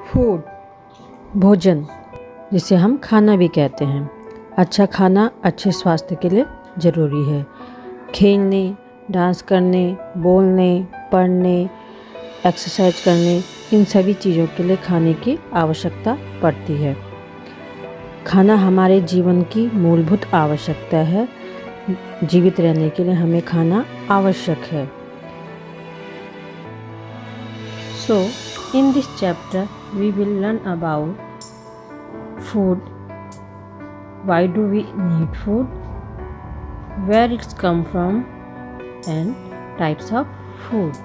Food, भोजन, जिसे हम खाना भी कहते हैं। अच्छा खाना अच्छे स्वास्थ्य के लिए ज़रूरी है। खेलने, डांस करने, बोलने, पढ़ने, एक्सरसाइज करने, इन सभी चीज़ों के लिए खाने की आवश्यकता पड़ती है। खाना हमारे जीवन की मूलभूत आवश्यकता है। जीवित रहने के लिए हमें खाना आवश्यक है। So, in this chapter, we will learn about food. Why do we need food? Where it's come from? And types of food.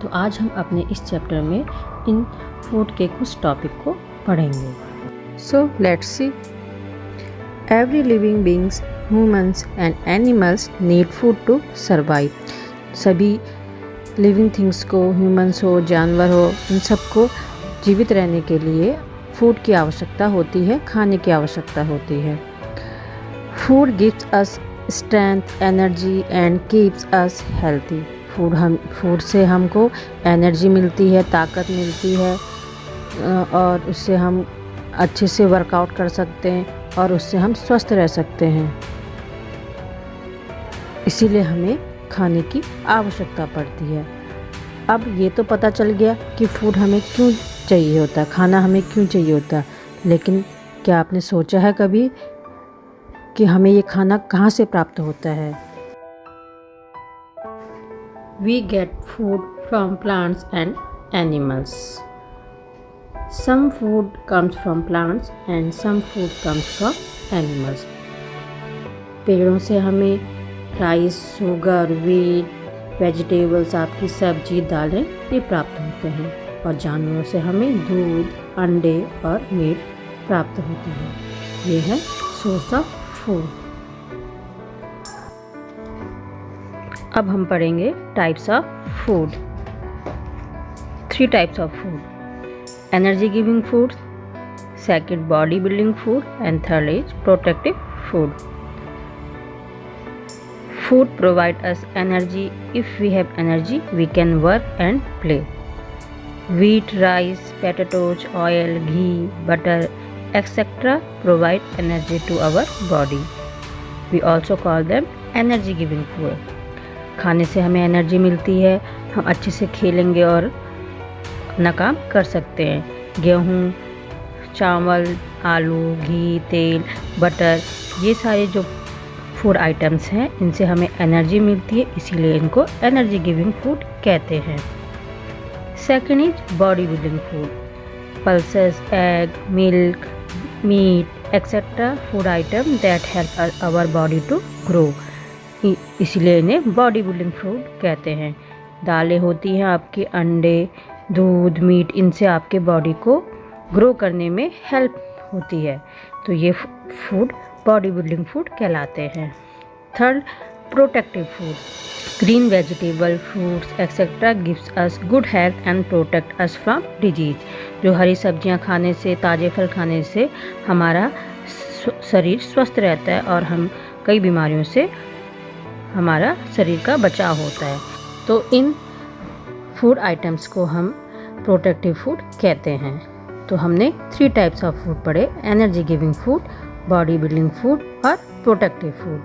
तो आज हम अपने इस चैप्टर में इन फूड के कुछ टॉपिक को पढ़ेंगे। So, let's see. Every living beings, humans and animals need food to survive. सभी लिविंग थिंग्स को, ह्यूमंस हो, जानवर हो, इन सबको जीवित रहने के लिए फूड की आवश्यकता होती है, खाने की आवश्यकता होती है। Food gives us strength, energy and keeps us healthy. Food से हमको एनर्जी मिलती है, ताकत मिलती है और उससे हम अच्छे से वर्कआउट कर सकते हैं और उससे हम स्वस्थ रह सकते हैं। इसीलिए हमें खाने की आवश्यकता पड़ती है। अब ये तो पता चल गया कि फूड हमें क्यों चाहिए होता है, खाना हमें क्यों चाहिए होता है, लेकिन क्या आपने सोचा है कभी कि हमें ये खाना कहाँ से प्राप्त होता है? We get food from plants and animals. Some food comes from plants and some food comes from animals. पेड़ों से हमें राइस, शुगर, वीट, वेजिटेबल्स, आपकी सब्जी, दालें ये प्राप्त होते हैं और जानवरों से हमें दूध, अंडे और मीट प्राप्त होते हैं। ये है सोर्स ऑफ फूड। अब हम पढ़ेंगे types of food. 3 types of food: energy giving food, second body building food and third is protective food. Food provides us energy. If we have energy, we can work and play. Wheat, rice, potatoes, oil, ghee, butter, etc. provide energy to our body. We also call them energy giving food. खाने से हमें energy मिलती है, हम अच्छे से खेलेंगे और अपना काम कर सकते हैं। गेहूँ, चावल, आलू, घी, तेल, बटर, ये सारे जो फूड आइटम्स हैं, इनसे हमें एनर्जी मिलती है, इसीलिए इनको एनर्जी गिविंग फूड कहते हैं। Second is body building food. Pulses, egg, milk, meat etcetera food item that help our body to grow, इसीलिए इन्हें बॉडी बिल्डिंग फूड कहते हैं। दालें होती हैं आपके, अंडे, दूध, मीट, इनसे आपके बॉडी को ग्रो करने में हेल्प होती है, तो ये फूड बॉडी बिल्डिंग फूड कहलाते हैं। Third, protective food. Green vegetable, fruits etcetera gives us good health and protect us from disease. जो हरी सब्जियां खाने से, ताज़े फल खाने से हमारा शरीर स्वस्थ रहता है और हम कई बीमारियों से हमारा शरीर का बचाव होता है। तो इन फूड आइटम्स को हम प्रोटेक्टिव फूड कहते हैं। तो हमने 3 टाइप्स ऑफ फूड पढ़े: energy giving food, body building food और प्रोटेक्टिव फूड।